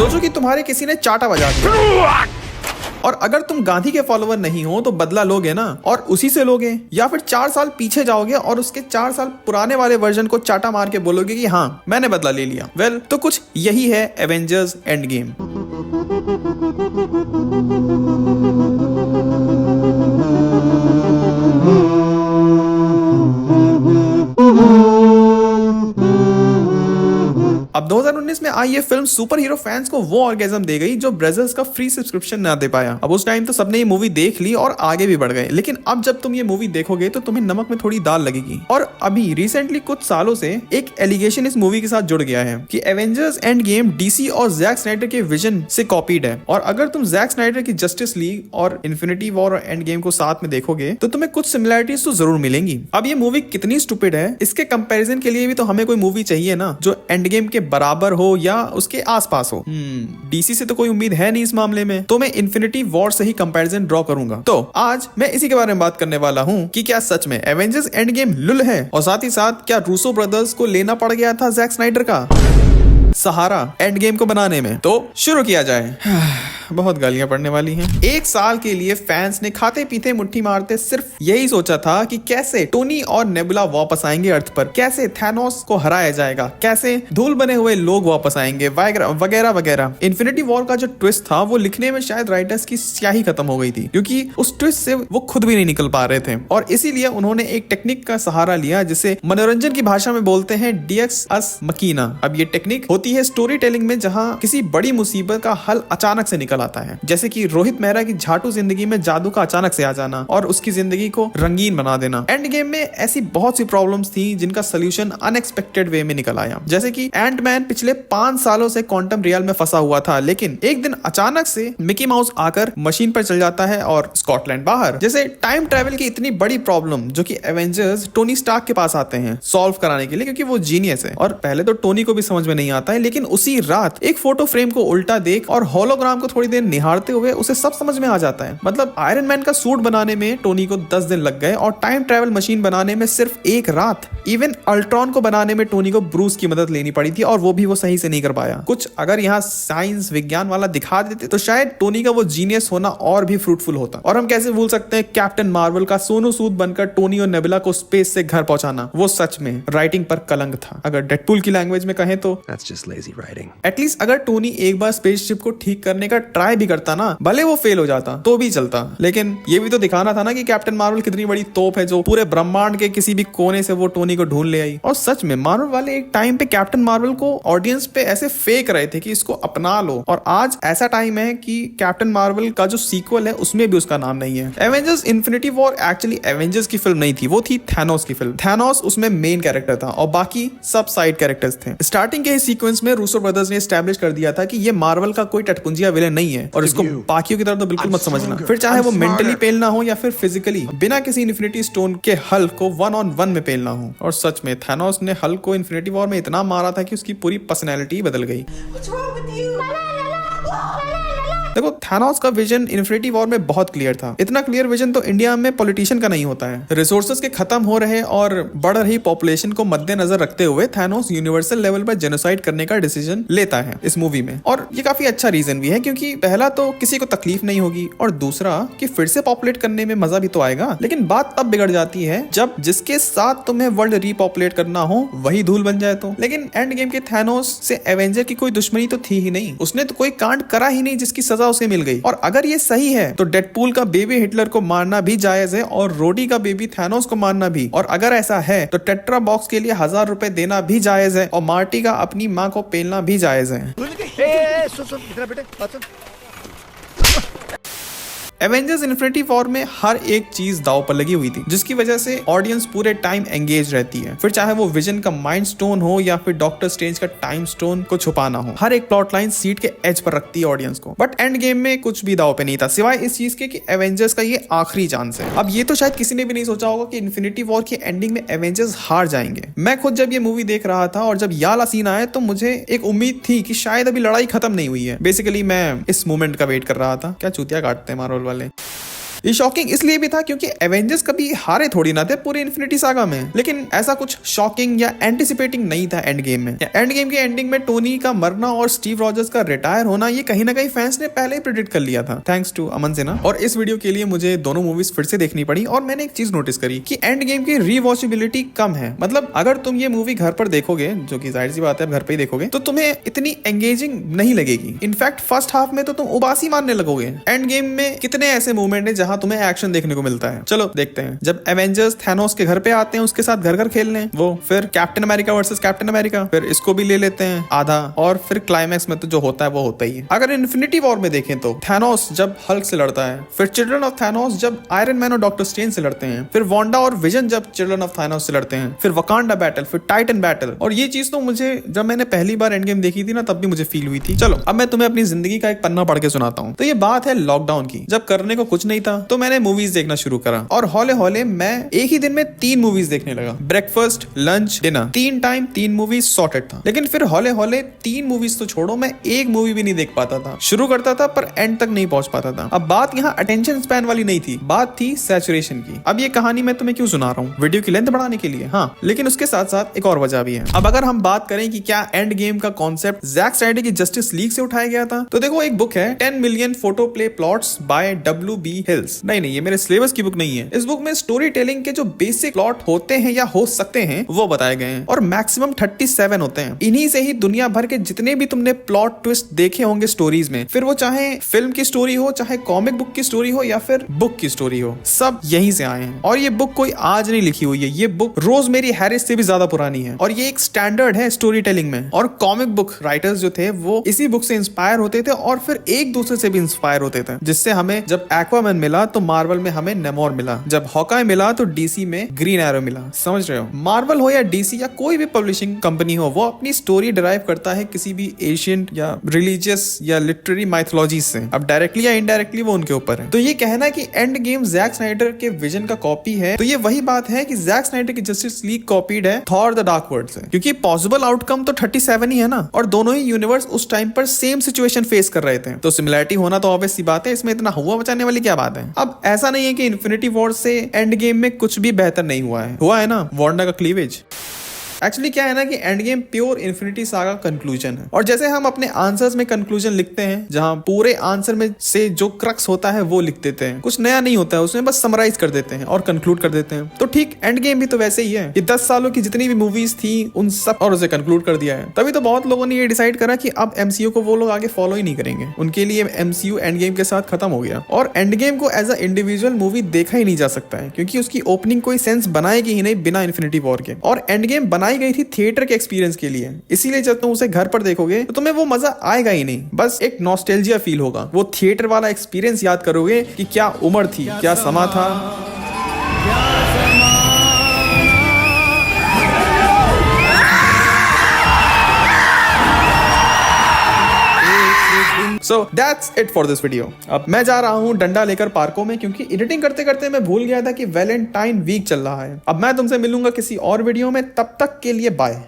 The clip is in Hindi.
सोचो कि तुम्हारे किसी ने चाटा बजा दिया और अगर तुम गांधी के फॉलोवर नहीं हो तो बदला लोगे ना, और उसी से लोगे, या फिर 4 साल पीछे जाओगे और उसके 4 साल पुराने वाले वर्जन को चाटा मार के बोलोगे कि हाँ मैंने बदला ले लिया। वेल, तो कुछ यही है एवेंजर्स एंड गेम। अब 2019 में आई ये फिल्म सुपर हीरो फैंस को वो ऑर्गेजम दे गई जो ब्रजर्स का फ्री सब्सक्रिप्शन ना दे पाया। अब उस टाइम तो सबने ये मूवी देख ली और आगे भी बढ़ गए, लेकिन अब जब तुम ये मूवी देखोगे तो तुम्हें नमक में थोड़ी दाल लगेगी। और अभी रिसेंटली कुछ सालों से एक एलिगेशन इस मूवी के साथ जुड़ गया है कि एवेंजर्स एंड गेम डीसी और जैक स्नाइडर के विजन से कॉपीड है, और अगर तुम जैक स्नाइडर की जस्टिस लीग और इन्फिनिटी वॉर और एंड गेम को साथ में देखोगे तो तुम्हें कुछ सिमिलरिटीज तो जरूर मिलेंगी। अब ये मूवी कितनी स्टूपिड है इसके कंपैरिजन के लिए भी तो हमें कोई मूवी चाहिए ना जो एंड गेम के बराबर हो या उसके आसपास हो। डीसी से तो कोई उम्मीद है नहीं इस मामले में, तो मैं इन्फिनिटी वॉर से ही कंपैरिजन ड्रॉ करूंगा। तो आज मैं इसी के बारे में बात करने वाला हूं कि क्या सच में एवेंजर्स एंड गेम लुल है, और साथ ही साथ क्या रूसो ब्रदर्स को लेना पड़ गया था जैक स्नाइडर का सहारा एंड गेम को बनाने में। तो शुरू किया जाए। बहुत गालियां पड़ने वाली हैं। 1 साल के लिए फैंस ने खाते पीते मुट्ठी मारते सिर्फ यही सोचा था कि कैसे टोनी और नेबुला वापस आएंगे अर्थ पर, कैसे थैनोस को हराया जाएगा, कैसे धूल बने हुए लोग वापस आएंगे, वगैरह वगैरह। इन्फिनिटी वॉर का जो ट्विस्ट था वो लिखने में शायद राइटर्स की स्याही खत्म हो गई थी, क्योंकि उस ट्विस्ट से वो खुद भी नहीं निकल पा रहे थे, और इसीलिए उन्होंने एक टेक्निक का सहारा लिया जिसे मनोरंजन की भाषा में बोलते हैं डियक्स अस मकीना। अब ये टेक्निक होती है स्टोरी टेलिंग में, जहां किसी बड़ी मुसीबत का हल अचानक से निकल आता है, जैसे कि रोहित मेहरा की झाटू जिंदगी में जादू का अचानक से आ जाना और उसकी जिंदगी को रंगीन बना देना। एंड गेम में ऐसी बहुत सी प्रॉब्लम्स थी जिनका सोल्यूशन अनएक्सपेक्टेड वे में निकल आया, जैसे कि एंटमैन पिछले 5 सालों से क्वांटम रियल में फंसा हुआ था, लेकिन एक दिन अचानक से मिकी माउस आकर मशीन पर चल जाता है और स्कॉटलैंड बाहर। जैसे टाइम ट्रेवल की इतनी बड़ी प्रॉब्लम जो कि एवेंजर्स टोनी स्टार्क के पास आते हैं सॉल्व कराने के लिए, क्योंकि वो जीनियस है, और पहले तो टोनी को भी समझ में नहीं आता है, लेकिन उसी रात एक फोटो फ्रेम को उल्टा देख और होलोग्राम को थोड़ी देर निहारते हुए उसे सब समझ में आ जाता है। मतलब आयरन मैन का सूट बनाने में टोनी को 10 दिन लग गए और टाइम ट्रैवल मशीन बनाने में सिर्फ 1 रात। इवन अल्ट्रॉन को बनाने में टोनी को ब्रूस की मदद लेनी पड़ी थी और वो भी वो सही से नहीं कर पाया। कुछ अगर यहाँ साइंस विज्ञान वाला दिखा देते तो शायद टोनी का वो जीनियस होना और भी फ्रूटफुल होता। और हम कैसे भूल सकते हैं कैप्टन मार्वल का सोनू सूद बनकर टोनी और नेबुला को स्पेस से घर पहुंचाना। वो सच में राइटिंग पर कलंक था, अगर डेडपूल की लैंग्वेज में कहें तो एटलीस्ट अगर टोनी एक बार स्पेसशिप को ठीक करने का ट्राई भी करता ना, भले वो फेल हो जाता तो भी चलता, लेकिन ये भी तो दिखाना था ना कि कैप्टन मार्वल कितनी बड़ी तोप है जो पूरे ब्रह्मांड के किसी भी कोने से वो टोनी को ढूंढ ले आई। और सच में मार्वल वाले एक टाइम पे कैप्टन मार्वल को ऑडियंस पे ऐसे फेंक रहे थे कि इसको अपना लो, और आज ऐसा टाइम है कि कैप्टन मार्वल का जो सीक्वल है उसमें भी उसका नाम नहीं है। Avengers infinity war actually Avengers की फिल्म नहीं थी, वो थी थैनोस की फिल्म। थैनोस उसमें मेन कैरेक्टर था और बाकी सब साइड कैरेक्टर्स थे। स्टार्टिंग के सीक्वेंस में रूसो ब्रदर्स ने एस्टैब्लिश कर दिया था कि ये मार्वल का कोई टटपुंजिया विलेन नहीं है, और इसको बाकियों की तरह तो बिल्कुल मत समझना, फिर चाहे वो मेंटली पेलना हो या फिर फिजिकली, बिना किसी इन्फिनिटी स्टोन के हल्क को 1-on-1 में पेलना हो। और सच में थैनोस ने हल्क को इन्फिनिटी वॉर में इतना मारा था कि उसकी पूरी पर्सनैलिटी बदल गई। देखो थैनोस का विजन इन्फिनिटी वॉर में बहुत क्लियर था। इतना क्लियर विजन तो इंडिया में पॉलिटिशियन का नहीं होता है। रिसोर्सेज के खत्म हो रहे और बढ़ रही पॉपुलेशन को मद्देनजर रखते हुए थैनोस यूनिवर्सल लेवल पर जेनोसाइड करने का डिसीजन लेता है इस मूवी में, और ये काफी अच्छा रीजन भी है, क्योंकि पहला तो किसी को तकलीफ नहीं होगी, और दूसरा कि फिर से पॉपुलेट करने में मजा भी तो आएगा। लेकिन बात तब बिगड़ जाती है जब जिसके साथ तुम्हें वर्ल्ड रीपॉपुलेट करना हो वही धूल बन जाए तो। लेकिन एंड गेम के थैनोस से एवेंजर की कोई दुश्मनी तो थी ही नहीं, उसने तो कोई कांड करा ही नहीं जिसकी सजा उसे मिल गई। और अगर ये सही है तो डेडपूल का बेबी हिटलर को मारना भी जायज है और रोडी का बेबी थैनोस को मारना भी, और अगर ऐसा है तो टेट्रा बॉक्स के लिए 1000 रुपए देना भी जायज है, और मार्टी का अपनी माँ को पेलना भी जायज है। एवेंजर्स इन्फिनिटी वॉर में हर एक चीज दांव पर लगी हुई थी, जिसकी वजह से ऑडियंस पूरे टाइम एंगेज रहती है, फिर चाहे वो विजन का माइंड स्टोन हो या फिर डॉक्टर स्ट्रेंज का टाइम स्टोन को छुपाना हो। हर एक प्लॉट लाइन सीट के एज पर रखती है ऑडियंस को। बट एंड गेम में कुछ भी दांव पे नहीं था, सिवाय इस चीज के कि एवेंजर्स का ये आखिरी चांस है। अब ये तो शायद किसी ने भी नहीं सोचा होगा कि इन्फिनिटी वॉर की एंडिंग में एवेंजर्स हार जाएंगे। मैं खुद जब ये मूवी देख रहा था और जब ये वाला सीन आया तो मुझे एक उम्मीद थी कि शायद अभी लड़ाई खत्म नहीं हुई है। बेसिकली मैं इस मोमेंट का वेट कर रहा था। क्या चूतिया काटते हैं मार्वल वाले। ये शॉकिंग इसलिए भी था क्योंकि एवेंजर्स कभी हारे थोड़ी ना थे पूरे इन्फिनिटी सागा में, लेकिन ऐसा कुछ शॉकिंग या एंटिसिपेटिंग नहीं था एंड गेम में। एंड गेम के एंडिंग में टोनी का मरना और स्टीव रॉजर्स का रिटायर होना ये कहीं ना कहीं फैंस ने पहले ही प्रेडिक्ट कर लिया था, थैंक्स टू अमन सिन्हा। और इस वीडियो के लिए मुझे दोनों मूवीज फिर से देखनी पड़ी और मैंने एक चीज नोटिस करी कि एंड गेम की रीवॉचेबिलिटी कम है। मतलब अगर तुम ये मूवी घर पर देखोगे, जो कि जाहिर सी बात है घर पे ही देखोगे, तो तुम्हें इतनी एंगेजिंग नहीं लगेगी। इनफैक्ट फर्स्ट हाफ में तो तुम उबासी मारने लगोगे। एंड गेम में कितने ऐसे मूवमेंट है जहां तुम्हें एक्शन देखने को मिलता है। चलो देखते हैं। जब एवेंजर्स थैनोस के घर पे आते हैं उसके साथ घर घर खेलने, वो फिर captain America versus captain America, फिर इसको भी ले लेते हैं आधा, और फिर क्लाइमैक्स में तो जो होता है वो होता ही है। अगर इन्फिनिटी वॉर में देखें तो थैनोस जब हल्क से लड़ता है, फिर चिल्ड्रन ऑफ थैनोस जब आयरन मैन और डॉक्टर स्ट्रेंज से लड़ते हैं, फिर वांडा और विजन जब चिल्ड्रन ऑफ थैनोस से लड़ते हैं, फिर वकांडा बैटल, फिर टाइटन बैटल। और ये चीज तो मुझे जब मैंने पहली बार एंड गेम देखी थी ना तब भी मुझे फील हुई थी। चलो अब मैं तुम्हें अपनी जिंदगी का एक पन्ना पढ़ के सुनाता हूँ। तो ये बात है लॉकडाउन की। जब करने को कुछ नहीं था तो मैंने मूवीज देखना शुरू करा और हौले हौले मैं एक ही दिन में 3 मूवीज देखने लगा। Breakfast, lunch, dinner, 3 time 3 movies sorted था। लेकिन फिर हौले हौले 3 मूवीज तो छोड़ो, मैं एक मूवी भी नहीं देख पाता था। शुरू करता था पर एंड तक नहीं पहुंच पाता था। अब बात यहाँ अटेंशन स्पैन वाली नहीं थी, बात थी सैचुरेशन की। अब ये कहानी मैं तुम्हें क्यों सुना रहा हूँ? वीडियो की लेंथ बढ़ाने के लिए, हाँ, लेकिन उसके साथ साथ एक और वजह भी है। अब अगर हम बात करें कि क्या एंड गेम का कॉन्सेप्ट जैक स्नाइडर की जस्टिस लीग से उठाया गया था, तो देखो एक बुक है 10 million photo play plots by W.B. Hills. नहीं, ये मेरे सिलेबस की बुक नहीं है। इस बुक में स्टोरी टेलिंग के जो बेसिक प्लॉट होते हैं या हो सकते हैं वो बताए गए हैं और मैक्सिमम 37 होते हैं। इन्हीं से ही दुनिया भर के जितने भी तुमने प्लॉट ट्विस्ट देखे होंगे स्टोरीज में, फिर वो चाहे फिल्म की स्टोरी हो, चाहे कॉमिक बुक की स्टोरी हो या फिर बुक की स्टोरी हो, सब यहीं से आए हैं। और ये बुक कोई आज नहीं लिखी हुई है, ये बुक रोजमेरी हैरिस से भी ज्यादा पुरानी है और ये एक स्टैंडर्ड है स्टोरी टेलिंग में। और कॉमिक बुक राइटर्स जो थे वो इसी बुक से इंस्पायर होते थे और फिर एक दूसरे से भी इंस्पायर होते थे, जिससे हमें जब एक्वामैन मिला तो मार्वल में हमें नेमोर मिला, जब हॉकाई मिला तो डीसी में ग्रीन एरो मिला। समझ रहे हो? मार्वल हो या डीसी या कोई भी पब्लिशिंग कंपनी हो, वो अपनी स्टोरी डिराइव करता है किसी भी एशियन या रिलीजियस या लिटरेरी माइथोलॉजी से। अब डायरेक्टली या इनडायरेक्टली वो उनके ऊपर है। तो ये कहना कि एंड गेम जैक स्नाइडर के विजन का कॉपी है, तो ये वही बात है कि जैक स्नाइडर की जस्टिस लीग कॉपीड है थॉर द डार्क वर्ल्ड से, क्योंकि पॉसिबल आउटकम तो 37 ही है ना, और दोनों ही यूनिवर्स उस टाइम पर सेम सिचुएशन फेस कर रहे थे। तो सिमिलरिटी होना तो ऑब्वियस सी बात है, इसमें इतना हुआ बचाने वाली क्या बात है। अब ऐसा नहीं है कि इन्फिनिटी वॉर से एंड गेम में कुछ भी बेहतर नहीं हुआ है ना, वांडा का क्लीवेज। एक्चुअली क्या है ना कि end game pure infinity saga conclusion है। और जैसे हम अपने आंसर्स में कंक्लूजन लिखते हैं, जहां पूरे आंसर में से जो क्रक्स होता है वो लिख देते हैं, कुछ नया नहीं होता है उसमें, बस समराइज कर देते हैं और कंक्लूड कर देते हैं। तो ठीक एंड गेम भी तो वैसे ही है कि 10 सालों की जितनी भी मूवीज थी उन सब और उसे कंक्लूड कर दिया है। तभी तो बहुत लोगों ने ये डिसाइड करा कि अब एमसीयू को वो लोग आगे फॉलो ही नहीं करेंगे, उनके लिए एमसीयू एंड गेम के साथ खत्म हो गया। और एंड गेम को एज अ इंडिविजुअल मूवी देखा ही नहीं जा सकता है, क्योंकि उसकी ओपनिंग कोई सेंस बनाएगी ही नहीं बिना इन्फिनिटी वॉर के। और एंड गेम बनाई गई थी थिएटर एक्सपीरियंस के लिए, इसीलिए जब तुम उसे घर पर देखोगे तो तुम्हें वो मजा आएगा ही नहीं, बस एक नॉस्टैल्जिया फील होगा। वो थिएटर वाला एक्सपीरियंस याद करोगे कि क्या उम्र थी, क्या समा था। So that's it for this video. अब मैं जा रहा हूँ डंडा लेकर पार्कों में, क्योंकि एडिटिंग करते करते मैं भूल गया था कि वैलेंटाइन वीक चल रहा है। अब मैं तुमसे मिलूंगा किसी और वीडियो में, तब तक के लिए बाय।